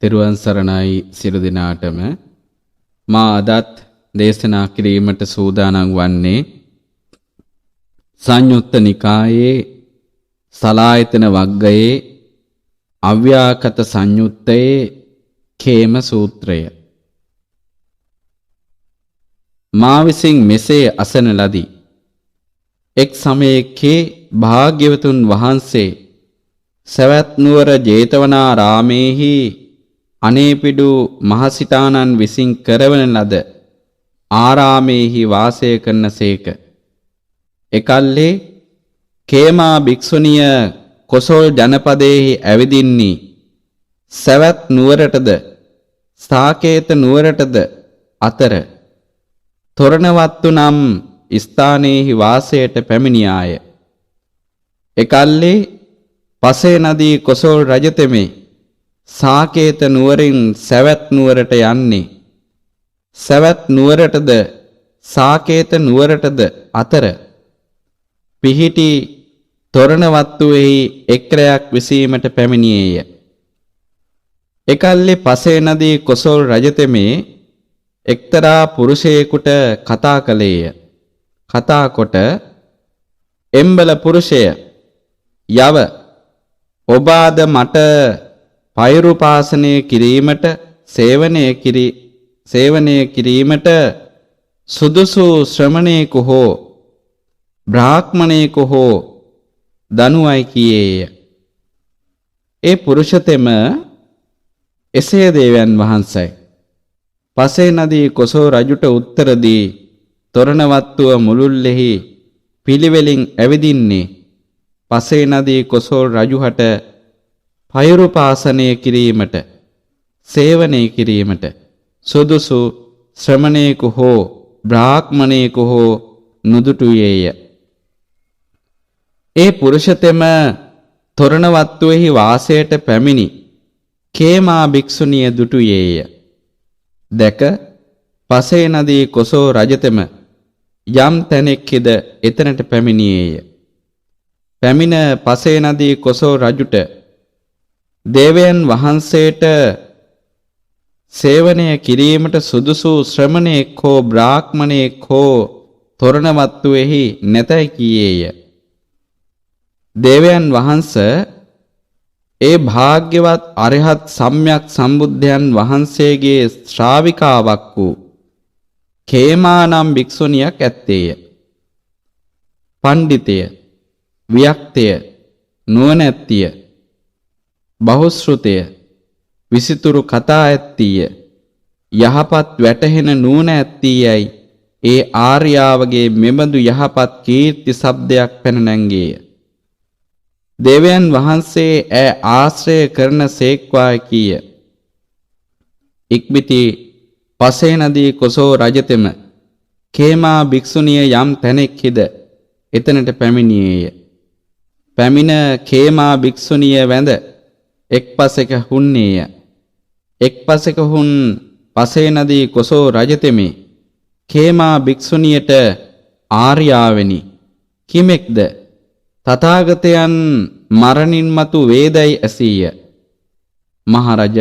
තෙරුවන් සරණයි සියලු දෙනාටම. මා අදත් දේශනා කිරීමට සූදානම් වන්නේ සංයුත්ත නිකායේ සලායතන වග්ගයේ අව්‍යාකත සංයුත්තයේ khema සූත්‍රය. මා විසින් මෙසේ අසන ලදී. එක් සමයකේ භාග්‍යවතුන් වහන්සේ සවැත් නුවර ජේතවනාරාමේහි අනේපිඩු මහසිතානන් විසින් කරවන ලද ආරාමේහි වාසය කරනසේක. එකල්හි khema භික්ෂුණිය කොසොල් ජනපදයේහි ඇවිදින්නී සවැත් නුවරටද සාකේත නුවරටද අතර තොරණවත්තු නම් ස්ථානයේහි වාසයට පැමිණියාය. එකල්හි පසේ නදී කොසොල් රජතෙමේ සාකේත නුවරින් සවැත් නුවරට යන්නේ සවැත් නුවරටද සාකේත නුවරටද අතර පිහිටි තොරණවත්තුෙහි එක්රයක් විසීමට පැමිණියේය. එකල්හි පසේ නදී කොසොල් රජතෙමේ එක්තරා පුරුෂයෙකුට කතා කළේය. කතා කොට එම්බල පුරුෂය යව ඔබාද මට පෛරුපාසනය කිරීමට සේවනය කිරීමට සුදුසු ශ්‍රමණේකු හෝ බ්‍රාහ්මණේකු හෝ දනුවයි කියේය. ඒ පුරුෂතෙම එසේ දේවයන් වහන්සයි. පසේ නදී කොසෝ රජුට උත්තර දී තොරණවත්තුව මුළුල්ලෙහි පිළිවෙලින් ඇවිදින්නේ පසේ නදී කොසෝල් රජුහට පෛරුපාසනය කිරීමට සේවනය කිරීමට සුදුසු ශ්‍රමණේකු හෝ බ්‍රාහ්මණේකු හෝ නුදුටුයේය. ඒ පුරුෂතෙම තොරණවත්තුවෙහි වාසයට පැමිණි khema භික්ෂුණිය දුටුයේය. දැක පසේ නදී කොසෝ රජතෙම යම් තැනෙක්ද එතනට පැමිණියේය. පැමිණ පසේ නදී කොසෝ රජුට දේවයන් වහන්සේට සේවනය කිරීමට සුදුසු ශ්‍රමණේක් හෝ බ්‍රාහ්මණේක් හෝ තොරණවත්තුෙහි නැතයි කීයේය. දේවයන් වහන්ස ඒ භාග්‍යවත් අරහත් සම්්‍යක් සම්බුද්ධයන් වහන්සේගේ ශ්‍රාවිකාවක් වූ khema නම් භික්ෂුණියක් ඇත්තේය. පණ්ඩිතය, වික්තය, නුවණැත්තිය, බහුශ්‍රුතය, විසිතුරු කතා ඇත්තිය, යහපත් වැටහෙන නුවණ ඇත්තියයි ඒ ආර්යාවගේ මෙබඳු යහපත් කීර්ති ශබ්දයක් පැන නැංගේය. දේවයන් වහන්සේ ඈ ආශ්‍රය කරන සේක්වා කීය. ඉක්බිති පසේ නදී කොසෝ රජතෙම khema භික්ෂුණිය යම් තැනෙක්ද එතනට පැමිණියේය. පැමිණ khema භික්ෂුණිය වැඳ එක් පසෙක හුන්නේය. එක් පසෙක හුන් පසේ නදී කොසෝ රජතෙමේ khema භික්ෂුණියට ආර්යාවෙනි කිමෙක්ද තථාගතයන් මරණින් මතු වේදයි ඇසීය. මහරජ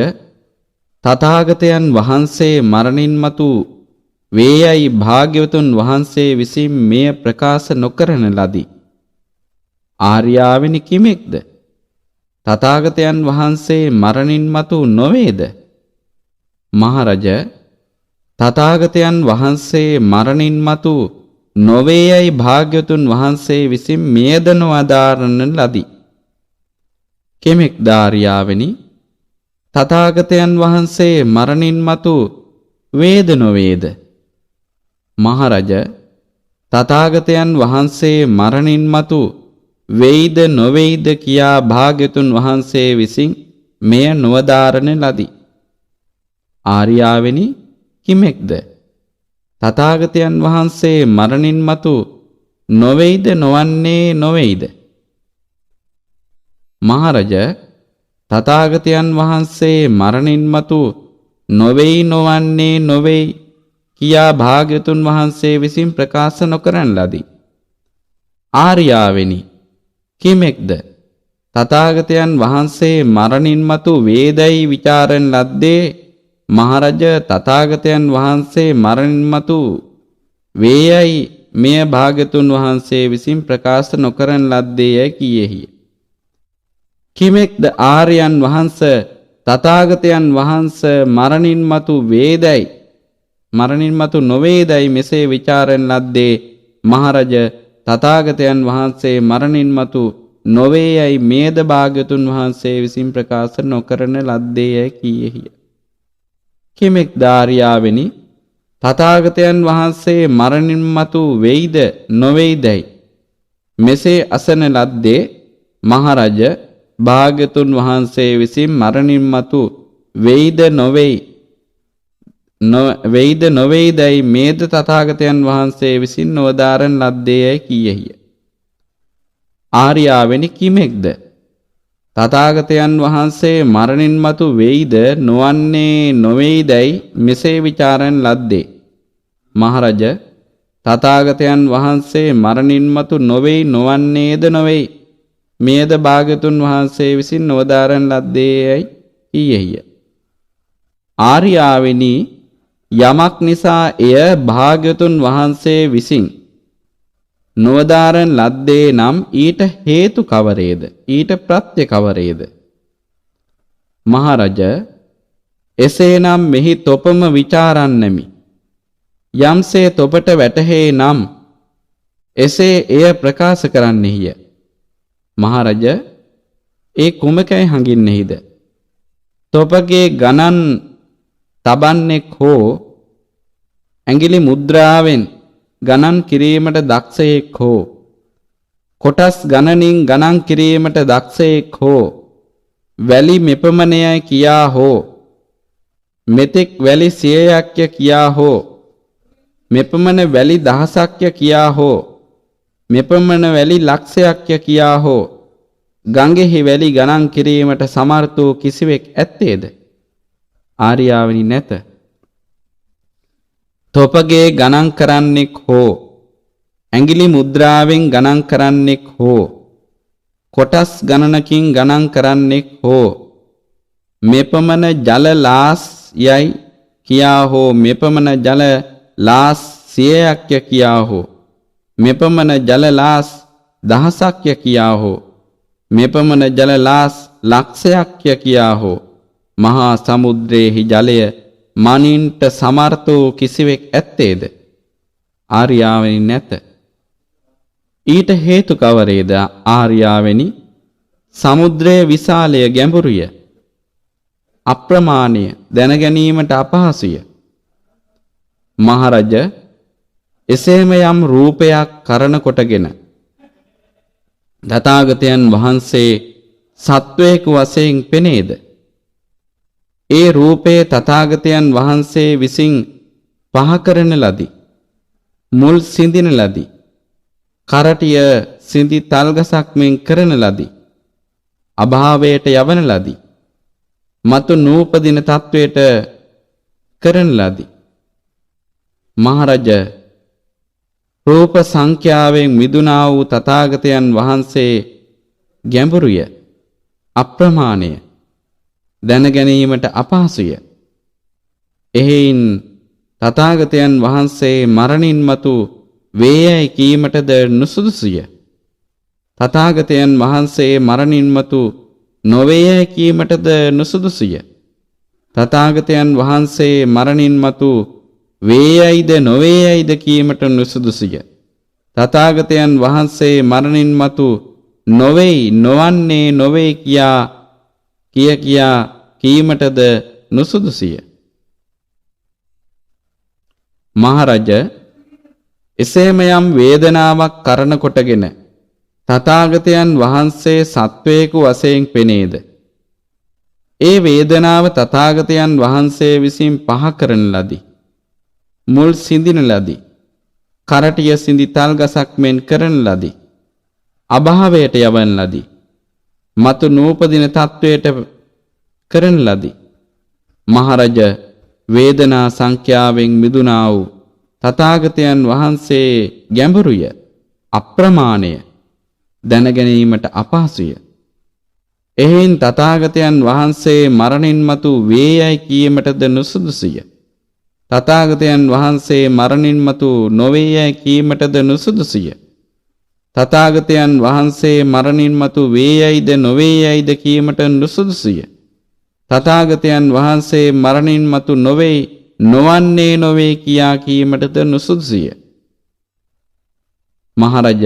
තථාගතයන් වහන්සේ මරණින් මතු වේයයි භාග්‍යවතුන් වහන්සේ විසින් මෙය ප්‍රකාශ නොකරන ලදී. ආර්යාවෙනි කිමෙක්ද තථාගතයන් වහන්සේ මරණින් මතු නොවේද? මහරජ තථාගතයන් වහන්සේ මරණින් මතු නොවේයයි භාග්‍යවතුන් වහන්සේ විසින් මෙයද නොඅදාරන ලදී. කෙමෙක් ආර්යාවෙනි තථාගතයන් වහන්සේ මරණින් මතු වේද නොවේද? මහරජ තථාගතයන් වහන්සේ මරණින් මතු වෙයිද නොවේයිද කියා භාග්‍යවතුන් වහන්සේ විසින් මෙය නොවදාරන ලදී. ආර්යාවෙනි කිමෙක්ද තථාගතයන් වහන්සේ මරණින් මතු නොවේයිද නොවන්නේ නොවේයිද? මහරජ තථාගතයන් වහන්සේ මරණින් මතු නොවේයි නොවන්නේ නොවේයි කියා භාග්‍යවතුන් වහන්සේ විසින් ප්‍රකාශ නොකරන ලදී. ආර්යාවෙනි කිමෙක්ද තථාගතයන් වහන්සේ මරණින් මතු වේදයි ਵਿਚාරන ලද්දේ මහරජ තථාගතයන් වහන්සේ මරණින් මතු වේයයි මෙය භාග්‍යතුන් වහන්සේ විසින් ප්‍රකාශ නොකරන ලද්දේයයි කීයේය. කිමෙක්ද ආර්යයන් වහන්සේ තථාගතයන් වහන්සේ මරණින් මතු වේදයි මරණින් මතු නොවේදයි මෙසේ ਵਿਚාරන ලද්දේ මහරජ තථාගතයන් වහන්සේ මරණින් මතු නොවේයයි මේද භාග්‍යතුන් වහන්සේ විසින් ප්‍රකාශ නොකරන ලද්දේයයි කීයේය. කිමෙක් දාරියාවෙනි තථාගතයන් වහන්සේ මරණින් මතු වෙයිද නොවේදයි මෙසේ අසන ලද්දේ මහරජ භාග්‍යතුන් වහන්සේ විසින් මරණින් මතු වෙයිද නොවේදයි මේද තථාගතයන් වහන්සේ විසින් නොවදාරන ලද්දේයයි කීයේය. ආර්යාවෙනි කිමෙක්ද තථාගතයන් වහන්සේ මරණින් මතු වෙයිද නොවන්නේ නොවේදයි මෙසේ ਵਿਚාරන ලද්දේ මහරජ තථාගතයන් වහන්සේ මරණින් මතු නොවේයි නොවන්නේද නොවේයි මේද භාග්‍යතුන් වහන්සේ විසින් නොවදාරන ලද්දේයයි කීයේය. ආර්යාවෙනි යමක් නිසා එය භාග්‍යතුන් වහන්සේ විසින් නොවදාරන ලද්දේ නම් ඊට හේතු කවරේද ඊට ප්‍රත්‍ය කවරේද? මහරජ එසේනම් මෙහි තොපම ਵਿਚාරන්නෙමි. යම්සේ තොපට වැටහේ නම් එසේ එය ප්‍රකාශ කරන්නෙහිය. මහරජ ඒ කුමකයි හඟින්නෙහිද? තොපගේ ගණන් තබන්නෙක් හෝ ඇඟිලි මුද්‍රාවෙන් ගණන් කිරීමට දක්ෂයෙක් හෝ කොටස් ගණනින් ගණන් කිරීමට දක්ෂයෙක් හෝ වැලි මෙපමණයයි කියා හෝ මෙතෙක් වැලි 100ක්ය කියා හෝ මෙපමණ වැලි 1000ක්ය කියා හෝ මෙපමණ වැලි ලක්ෂයක්ය කියා හෝ ගඟෙහි වැලි ගණන් කිරීමට සමර්ථ වූ කිසිවෙක් ඇත්තේද? ආර්යාවනි නැත. තොපගේ ගණන් කරන්නෙක් හෝ ඇඟිලි මුද්‍රාවෙන් ගණන් කරන්නෙක් හෝ කොටස් ගණනකින් ගණන් කරන්නෙක් හෝ මෙපමණ ජල ලාස් යයි කියා හෝ මෙපමණ ජල ලාස් 100ක්ය කියා හෝ මෙපමණ ජල ලාස් 1000ක්ය කියා හෝ මෙපමණ ජල ලාස් ලක්ෂයක්ය කියා හෝ මහා සමුද්‍රයේහි ජලය මනින්ට සමර්ථ වූ කිසිවෙක් ඇත්තේද? ආර්යාවනි නැත. ඊට හේතු කවරේද? ආර්යාවනි සමුද්‍රයේ විශාලය ගැඹුරුය අප්‍රමාණය දැනගැනීමට අපහසුය. මහරජ එසේම යම් රූපයක් කරන කොටගෙන තථාගතයන් වහන්සේ සත්වයක වශයෙන් පෙනේද? ඒ රූපේ තථාගතයන් වහන්සේ විසින් පහ කරන ලදී. මුල් සිඳින ලදී. කරටිය සිඳි තල්ගසක් මෙන් කරන ලදී. අභාවයට යවන ලදී. මතු නූපදින තත්වයට කරන ලදී. මහරජ රූප සංඛ්‍යාවෙන් මිදුණා වූ තථාගතයන් වහන්සේ ගැඹුරුය අප්‍රමාණය දැනගැනීමට අපහසුය. එහෙයින් තථාගතයන් වහන්සේ මරණින් මතු වේයයි කීමටද නුසුදුසුය. තථාගතයන් වහන්සේ මරණින් මතු නොවේයයි කීමටද නුසුදුසුය. තථාගතයන් වහන්සේ මරණින් මතු වේයයිද නොවේයයිද කීමට නුසුදුසුය. තථාගතයන් වහන්සේ මරණින් මතු නොවේයි නොවන්නේ නොවේ කියා කීමටද නුසුදුසුය. මහරජ එසේම යම් වේදනාවක් කරන කොටගෙන තථාගතයන් වහන්සේ සත්වයෙකු වශයෙන් පෙනේද? ඒ වේදනාව තථාගතයන් වහන්සේ විසින් පහ කරන ලදී. මුල් සිඳින ලදී. කරටිය සිඳි තල්ගසක් මෙන් කරන ලදී. අභාවයට යවන ලදී. මතු නූපදින තත්වයට කරන ලදී. මහරජ වේදනා සංඛ්‍යාවෙන් මිදුණා වූ තථාගතයන් වහන්සේ ගැඹුරුය අප්‍රමාණය දැනගැනීමට අපහසුය. එහෙන් තථාගතයන් වහන්සේ මරණින් මතු වේයයි කීමටද නුසුදුසුය. තථාගතයන් වහන්සේ මරණින් මතු නොවේයයි කීමටද නුසුදුසුය. තථාගතයන් වහන්සේ මරණින් මතු වේයයිද නොවේයයිද කීමට නුසුදුසුය. තථාගතයන් වහන්සේ මරණින් මතු නොවේ නොවන්නේ නොවේ කියා කීමටද නුසුදුසුය. මහරජ,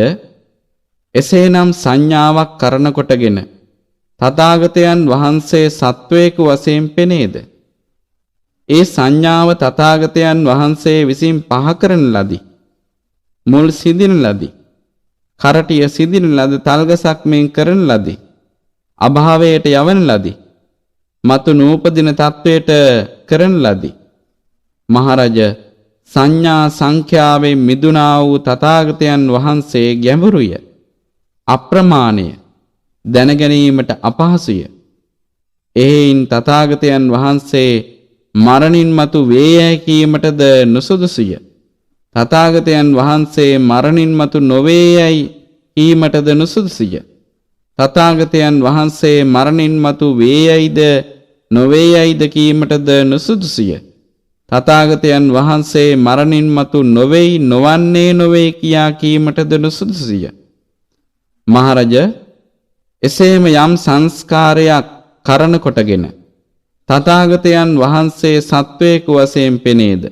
එසේනම් සංඥාවක් කරන කොටගෙන තථාගතයන් වහන්සේ සත්වයෙකු වශයෙන් පෙනේද? ඒ සංඥාව තථාගතයන් වහන්සේ විසින් පහ කරන ලදී. මුල් සිදින ලදී. කරටිය සිදින ලද තල්ගසක් මෙන් කරන ලදී. අභාවයට යවන ලදී. මතු නූපදින තත්වයට කරන ලදී. මහරජ, සංඥා සංඛ්‍යාවෙන් මිදුණා වූ තථාගතයන් වහන්සේ ගැඹුරුය, අප්‍රමාණය, දැනගැනීමට අපහසුය. එහෙයින් තථාගතයන් වහන්සේ මරණින් මතු වේයයි කීමටද නුසුදුසුය. තථාගතයන් වහන්සේ මරණින් මතු නොවේයයි කීමටද නුසුදුසුය. තථාගතයන් වහන්සේ මරණින් මතු වේයයිද නොවේයයිද කීමටද නුසුදුසුය. තථාගතයන් වහන්සේ මරණින් මතු නොවේයි නොවන්නේ නොවේ කියා කීමටද නුසුදුසුය. මහරජ, එසේම යම් සංස්කාරයක් කරන කොටගෙන තථාගතයන් වහන්සේ සත්වයෙකු වශයෙන් පෙනේද?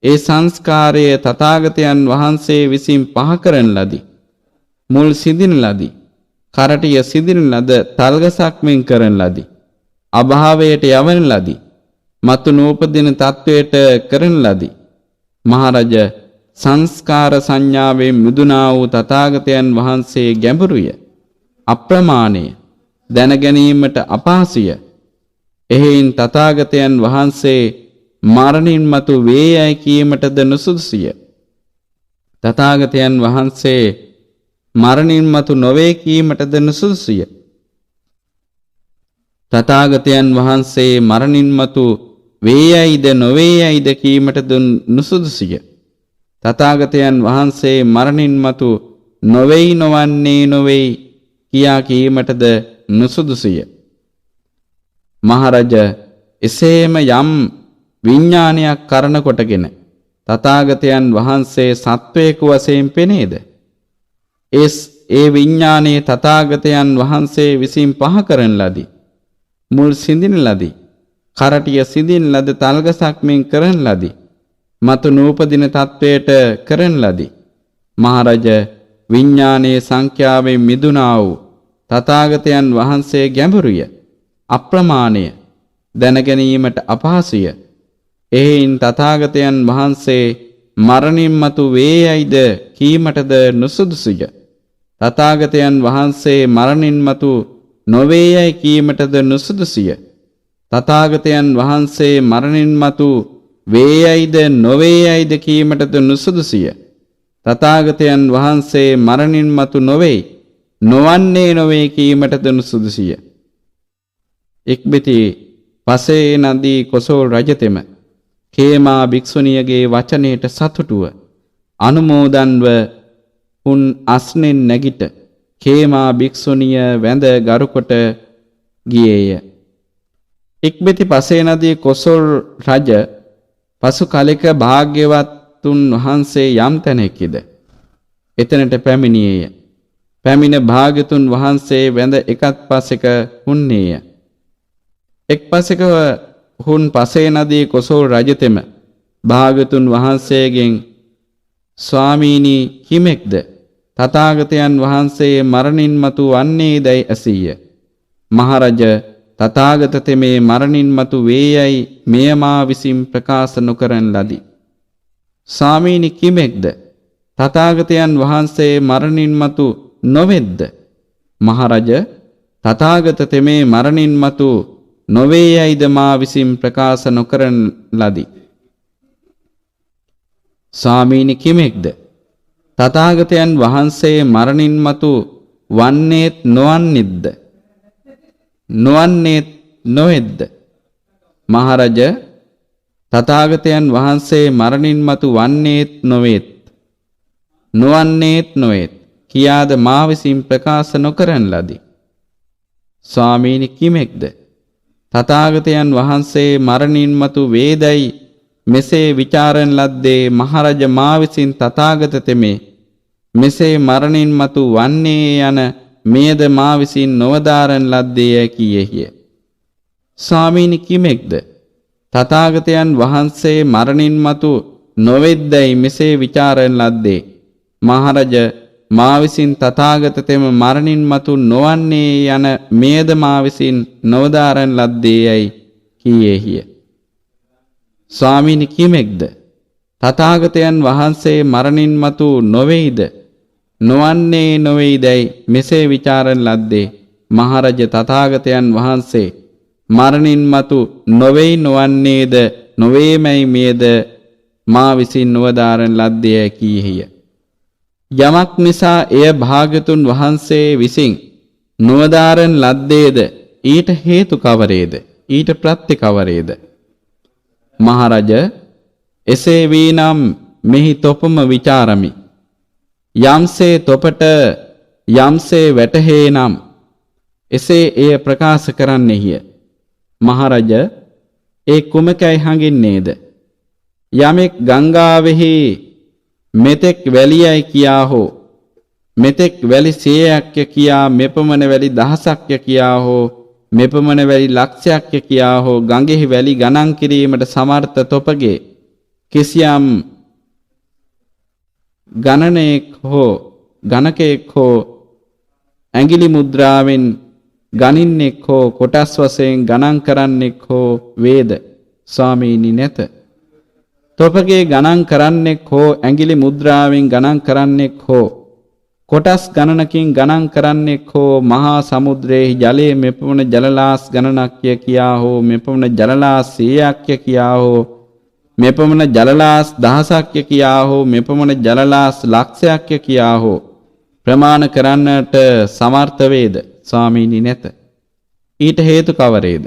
ඒ සංස්කාරය තථාගතයන් වහන්සේ විසින් පහ කරන ලදී. මුල් සිදින ලදී. කරටිය සිදින ලද තල්ගසක් මෙන් කරන ලදී. අභාවයට යවන ලදී. මතු නූපදින තත්වයට කරන ලදී. මහරජ, සංස්කාර සංඥාවෙන් මිදුණා වූ තථාගතයන් වහන්සේ ගැඹුරුය, අප්‍රමාණය, දැනගැනීමට අපහසුය. එහෙයින් තථාගතයන් වහන්සේ මරණින් මතු වේයයි කීමටද නුසුදුසුය. තථාගතයන් වහන්සේ මරණින් මතු නොවේ කීමටද නුසුදුසුය. තථාගතයන් වහන්සේ මරණින් මතු වේයයිද නොවේයයිද කීමටද නුසුදුසුය. තථාගතයන් වහන්සේ මරණින් මතු නොවේයි නොවන්නේ නොවේයි කියා කීමටද නුසුදුසුය. මහරජ, එසේම යම් විඥානයක් කරන කොටගෙන තථාගතයන් වහන්සේ සත්වයෙකු වශයෙන් පෙනේද? ඒ විඥානයේ තථාගතයන් වහන්සේ විසින් පහ කරන ලදී. මුල් සිඳින ලදී. කරටිය සිඳින ලද තල්ගසක් මෙන් කරන ලදී. මතු නූපදින තත්වයට කරන ලදී. මහරජ, විඥානයේ සංඛ්‍යාවෙන් මිදුණා වූ තථාගතයන් වහන්සේ ගැඹුරුය, අප්‍රමාණය, දැනගැනීමට අපහසුය. එහෙයින් තථාගතයන් වහන්සේ මරණින් මතු වේයයිද කීමටද නුසුදුසුය. තථාගතයන් වහන්සේ මරණින් මතු නොවේයයි කීමටද නුසුදුසුය. තථාගතයන් වහන්සේ මරණින් මතු වේයයිද නොවේයයිද කීමටද නුසුදුසුය. තථාගතයන් වහන්සේ මරණින් මතු නොවේ නොවන්නේ නොවේ කීමටද නුසුදුසුය. ඉක්බිති පසේ නදී කොසල් රජතෙම කේමා භික්ෂුණියගේ වචනයට සතුටුව අනුමෝදන්ව උන් අස්නෙන් නැගිට කේමා භික්ෂුණිය වැඳ ගරුකොට ගියේය. ඉක්බිති පසේ නදී කොසල් රජ පසු කලෙක භාග්‍යවතුන් වහන්සේ යම් තැනෙකිද එතනට පැමිණියේය. පැමිණ භාග්‍යතුන් වහන්සේ වැඳ එකත් පසෙක හුන්නේය. එක් පසෙක හුන් පසේ නදී කොසල් රජතෙම භාග්‍යතුන් වහන්සේගෙන් ස්වාමීනි කිමෙක්ද තථාගතයන් වහන්සේ මරණින් මතු වන්නේ දැයි ඇසීය. මහරජ, තථාගත තෙමේ මරණින් මතු වේයයි මෙය මා විසින් ප්‍රකාශ නොකරන ලදී. ස්වාමීනි කිමෙක්ද තථාගතයන් වහන්සේ මරණින් මතු නොවෙද්ද? මහරජ, තථාගත තෙමේ මරණින් මතු නොවේයයිද මා විසින් ප්‍රකාශ නොකරන ලදී. ස්වාමීනි කිමෙක්ද තථාගතයන් වහන්සේ මරණින් මතු වන්නේත් නොවන්නේද්ද? නොවන්නේත් නොවෙද්ද? මහරජ, තථාගතයන් වහන්සේ මරණින් මතු වන්නේත් නොවේත් නොවන්නේත් නොවේත් කියාද මා විසින් ප්‍රකාශ නොකරන ලදී. ස්වාමීනි කිමෙක්ද? තථාගතයන් වහන්සේ මරණින් මතු වේදයි මෙසේ විචාරණ ලද්දේ මහරජ මා විසින් තථාගත තෙමේ මෙසේ මරණින් මතු වන්නේ යන මෙයද මා විසින් නොවදාරණ ලද්දේ කීයේය. ස්වාමීනි කිමෙක්ද? තථාගතයන් වහන්සේ මරණින් මතු නොවෙද්දයි මෙසේ විචාරණ ලද්දේ මහරජ මා විසින් තථාගත තෙම මරණින් මතු නොවන්නේ යන මෙයද මා විසින් නොවදාරණ ලද්දේයි කීයේය. ස්වාමීනි කිමෙක්ද? තථාගතයන් වහන්සේ මරණින් මතු නොවේද නොවන්නේ නොවේදයි මෙසේ විචාරණ ලද්දේ මහරජ තථාගතයන් වහන්සේ මරණින් මතු නොවේ නොවන්නේද නොවේමයි මේද මා විසින් නොවදාරණ ලද්දේ කීයේය. යමක් නිසා එය භාග්‍යතුන් වහන්සේ විසින් නොවදාරණ ලද්දේද ඊට හේතු කවරේද? ඊට ප්‍රත්‍ය කවරේද? මහරජ එසේ වීනම් මෙහි තොපම විචාරමි. යම්සේ තොපට යම්සේ වැටහේ නම් එසේ එය ප්‍රකාශ කරන්නෙහිය. මහරජ ඒ කුමකයි හඟින්නේද? යමෙක් ගංගාවෙහි මෙතෙක් වැලියයි කියා හෝ මෙතෙක් වැලි 100ක්ය කියා මෙපමණ වැලි 1000ක්ය කියා හෝ මෙපමණ වැලි ලක්ෂයක්ය කියා හෝ ගඟෙහි වැලි ගණන් කිරීමට සමර්ථ තොපගේ කිසියම් ගණනයෙක් හෝ ගණකයෙක් හෝ ඇඟිලි මුද්‍රාවෙන් ගණින්නෙක් හෝ කොටස් වශයෙන් ගණන් කරන්නෙක් හෝ වේද? ස්වාමීනි නැත. තොපගේ ගණන් කරන්නෙක් හෝ ඇඟිලි මුද්‍රාවෙන් ගණන් කරන්නෙක් හෝ කොටස් ගණනකින් ගණන් කරන්නෙක් හෝ මහා සමුද්‍රයේ ජලයේ මෙපමණ ජලලාස් ගණනක්ය කියා හෝ මෙපමණ ජලලාස් 100ක්ය කියා හෝ මෙපමණ ජලලාස් 1000ක්ය කියා හෝ මෙපමණ ජලලාස් ලක්ෂයක්ය කියා හෝ ප්‍රමාණ කරන්නට සමර්ථ වේද? ස්වාමීනි නැත. ඊට හේතු කවරේද?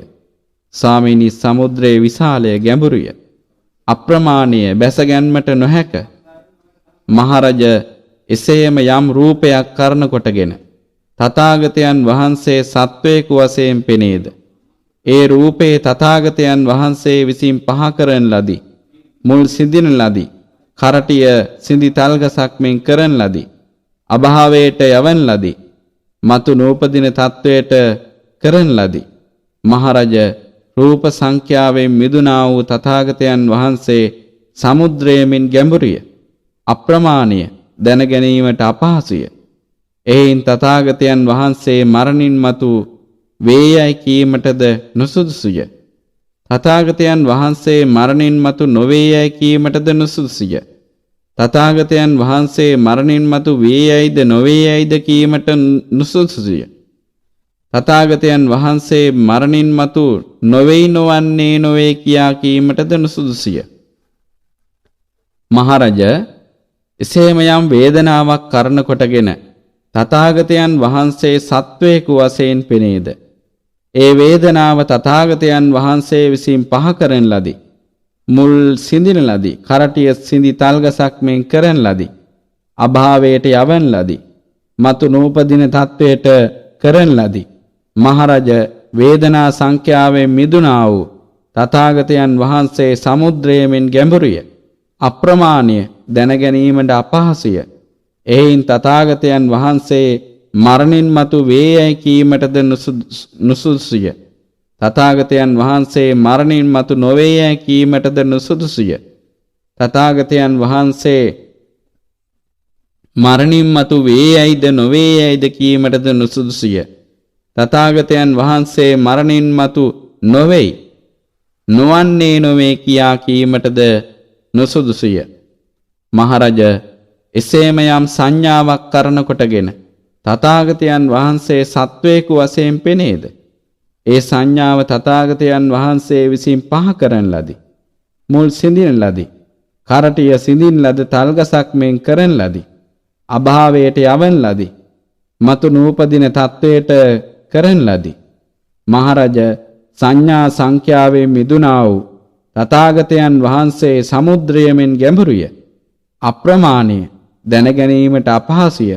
ස්වාමීනි සමුද්‍රයේ විශාලය ගැඹුරුය අප්‍රමාණීය බැස ගැන්මට නොහැක. මහරජ එසේම යම් රූපයක් කරන කොටගෙන තථාගතයන් වහන්සේ සත්වයෙකු වශයෙන් පෙනේද ඒ රූපේ තථාගතයන් වහන්සේ විසින් පහ කරන ලදී මුල් සිඳින ලදී කරටිය සිඳි තල්ගසක් මෙන් කරන ලදී අභාවයට යවන ලදී මතු නූපදින තත්වයට කරන ලදී. මහරජ රූප සංඛ්‍යාවෙන් මිදුණා වූ තථාගතයන් වහන්සේ සමුද්‍රයෙන් ගැඹුරිය අප්‍රමාණීය දැන ගැනීමට අපහසුය. එයින් තථාගතයන් වහන්සේ මරණින් මතු වේයයි කීමටද නුසුදුසුය. තථාගතයන් වහන්සේ මරණින් මතු නොවේයයි කීමටද නුසුදුසුය. තථාගතයන් වහන්සේ මරණින් මතු වේයයිද නොවේයයිද කීමට නුසුදුසුය. තථාගතයන් වහන්සේ මරණින් මතු නොවේ නොවන්නේ නොවේ කියා කීමටද නුසුදුසුය. මහරජ එසේම යම් වේදනාවක් කරන කොටගෙන තථාගතයන් වහන්සේ සත්වයෙකු වශයෙන් පෙනේද ඒ වේදනාව තථාගතයන් වහන්සේ විසින් පහ කරන ලදී මුල් සිඳින ලදී කරටිය සිඳි තල්ගසක් මෙන් කරන ලදී අභාවයට යවන ලදී මතු නූපදින තත්වයට කරන ලදී. මහරජ වේදනා සංඛ්‍යාවෙන් මිදුණා වූ තථාගතයන් වහන්සේ සමුද්‍රයෙන් ගැඹුරිය අප්‍රමාණීය දැන ගැනීමට අපහසුය. එයින් තථාගතයන් වහන්සේ මරණින් මතු වේයයි කීමටද නුසුදුසුය. තථාගතයන් වහන්සේ මරණින් මතු නොවේයයි කීමටද නුසුදුසුය. තථාගතයන් වහන්සේ මරණින් මතු වේයයිද නොවේයයිද කීමටද නුසුදුසුය. තථාගතයන් වහන්සේ මරණින් මතු නොවේයි නොවන්නේ නොවේ කියා කීමටද නුසුදුසුය. මහරජ එසේම යම් සංඥාවක් කරන කොටගෙන තථාගතයන් වහන්සේ සත්වයෙකු වශයෙන් පෙනේද ඒ සංඥාව තථාගතයන් වහන්සේ විසින් පහ කරන ලදී මුල් සිඳින ලදී කරටිය සිඳින ලද තල්ගසක් මෙන් කරන ලදී අභාවයට යවන ලදී මතු නූපදින තත්වයට කරන ලදී. මහරජ සංඥා සංඛ්‍යාවෙන් මිදුණා වූ තථාගතයන් වහන්සේ සමුද්‍රයෙන් ගැඹුරුය අප්‍රමාණීය දැන ගැනීමට අපහසුය.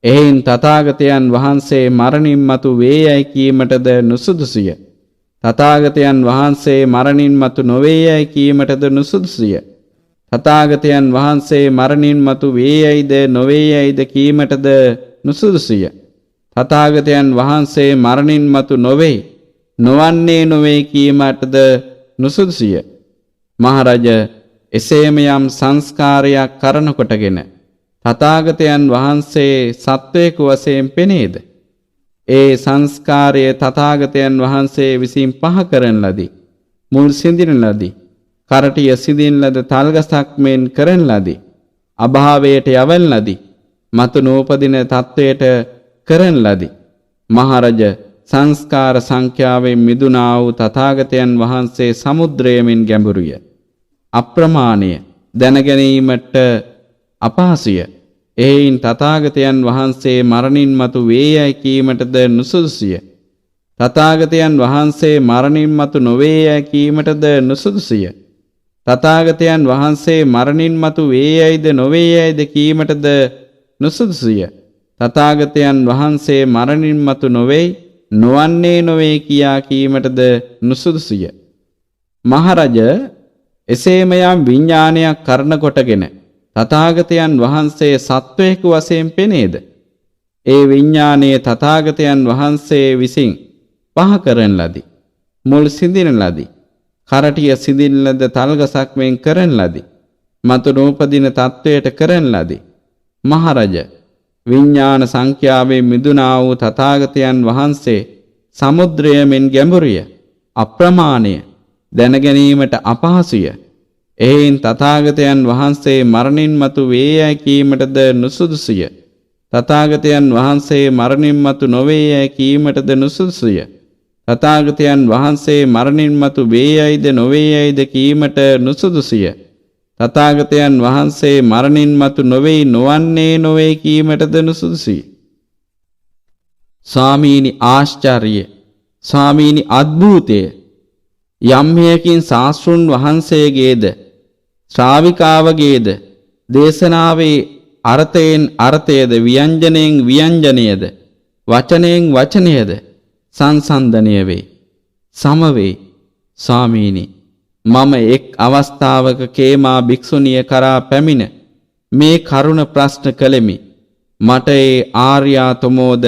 එහෙන් තථාගතයන් වහන්සේ මරණින් මතු වේයයි කීමටද නුසුදුසුය. තථාගතයන් වහන්සේ මරණින් මතු නොවේයයි කීමටද නුසුදුසුය. තථාගතයන් වහන්සේ මරණින් මතු වේයයිද නොවේයයිද කීමටද නුසුදුසුය. තථාගතයන් වහන්සේ මරණින් මතු නොවේ, නොවන්නේ නොවේ කීමටද නුසුදුසුය. මහරජ, එසේම යම් සංස්කාරයක් කරන කොටගෙන තථාගතයන් වහන්සේ සත්වයෙකු වශයෙන් පෙනේද? ඒ සංස්කාරය තථාගතයන් වහන්සේ විසින් පහ කරන ලදී. මුල් සිඳින ලදී. කරටිය සිඳින ලද තල්ගසක් මෙන් කරන ලදී. අභාවයට යවන ලදී. මතු නූපදින තත්වයට කරන ලදී. මහරජ, සංස්කාර සංඛ්‍යාවෙන් මිදුණා වූ තථාගතයන් වහන්සේ සමුද්‍රයමින් ගැඹුරුය. අප්‍රමාණය, දැනගැනීමට අපහසුය. එයින් තථාගතයන් වහන්සේ මරණින් මතු වේයයි කීමටද නුසුදුසුය. තථාගතයන් වහන්සේ මරණින් මතු නොවේයයි කීමටද නුසුදුසුය. තථාගතයන් වහන්සේ මරණින් මතු වේයයිද නොවේයයිද කීමටද නුසුදුසුය. තථාගතයන් වහන්සේ මරණින් මතු නොවේයි, නොවන්නේ නොවේ කියා කීමටද නුසුදුසුය. මහරජ, එසේම යම් විඥානයක් කරන කොටගෙන තථාගතයන් වහන්සේ සත්වයෙකු වශයෙන් පෙනේද? ඒ විඥානයේ තථාගතයන් වහන්සේ විසින් පහ කරන ලදී. මුල් සිඳින ලදී. කරටිය සිඳින ලද තල්ගසක් මෙන් කරන ලදී. මතු නූපදින තත්වයට කරන ලදී. මහරජ, විඥාන සංඛ්‍යාවෙන් මිදුණා වූ තථාගතයන් වහන්සේ සමුද්‍රයමෙන් ගැඹුරුය. අප්‍රමාණය, දැනගැනීමට අපහසුය. එයින් තථාගතයන් වහන්සේ මරණින් මතු වේයයි කීමටද නුසුදුසුය. තථාගතයන් වහන්සේ මරණින් මතු නොවේයයි කීමටද නුසුදුසුය. තථාගතයන් වහන්සේ මරණින් මතු වේයයිද නොවේයයිද කීමට නුසුදුසුය. තථාගතයන් වහන්සේ මරණින් මතු නොවේ, නොවන්නේ නොවේ කීමටද නුසුදුසුය. ස්වාමීනි, ආශ්චර්ය! ස්වාමීනි, අද්භූතය! යම් හේකින් ශාස්ත්‍රුන් වහන්සේගේද ශ්‍රාවිකාවගේද දේශනාවේ අර්ථයෙන් අර්ථයද, ව්‍යංජනයෙන් ව්‍යංජනයද, වචනයෙන් වචනයද සංසන්දනය වේ, සමවේ. ස්වාමීනි, මම එක් අවස්ථාවක කේමා භික්ෂුණිය කරා පැමිණ මේ කරුණ ප්‍රශ්න කළෙමි. මට ඒ ආර්යාතමෝද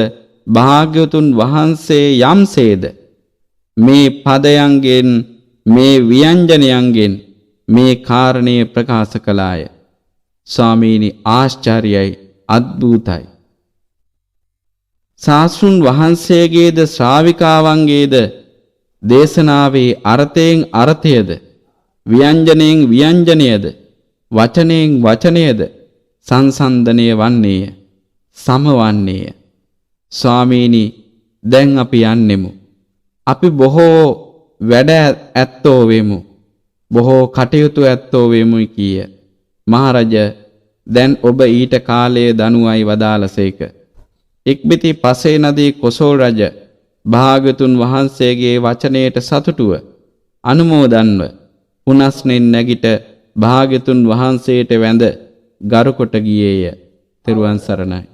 භාග්‍යවතුන් වහන්සේ යම්සේද මේ පදයන්ගෙන්, මේ ව්‍යංජනයන්ගෙන් මේ කාරණය ප්‍රකාශ කළාය. ස්වාමීනි, ආශ්චර්යයි, අද්භූතයි. ශාස්ත්‍රුන් වහන්සේගේද ශ්‍රාවිකාවන්ගේද දේශනාවේ අර්ථයෙන් අර්ථයද, ව්‍යංජනයෙන් ව්‍යංජනයද, වචනයෙන් වචනයද සංසන්දනය වන්නේය, සමවන්නේය. ස්වාමීනි, දැන් අපි යන්නෙමු. අපි බොහෝ වැඩ ඇත්තෝ වෙමු, බොහෝ කටයුතු ඇත්තෝ වෙමුයි කීය. මහරජ, දැන් ඔබ ඊට කාලයේ දනුවයි වදාළසේක. ඉක්බිති පසේ නදී කොසල් රජ භාග්‍යතුන් වහන්සේගේ වචනයට සතුටුව අනුමෝදන්ව පුනස්නෙන් නැගිට භාග්‍යතුන් වහන්සේට වැඳ ගරුකොට ගියේය. තෙරුවන් සරණයි.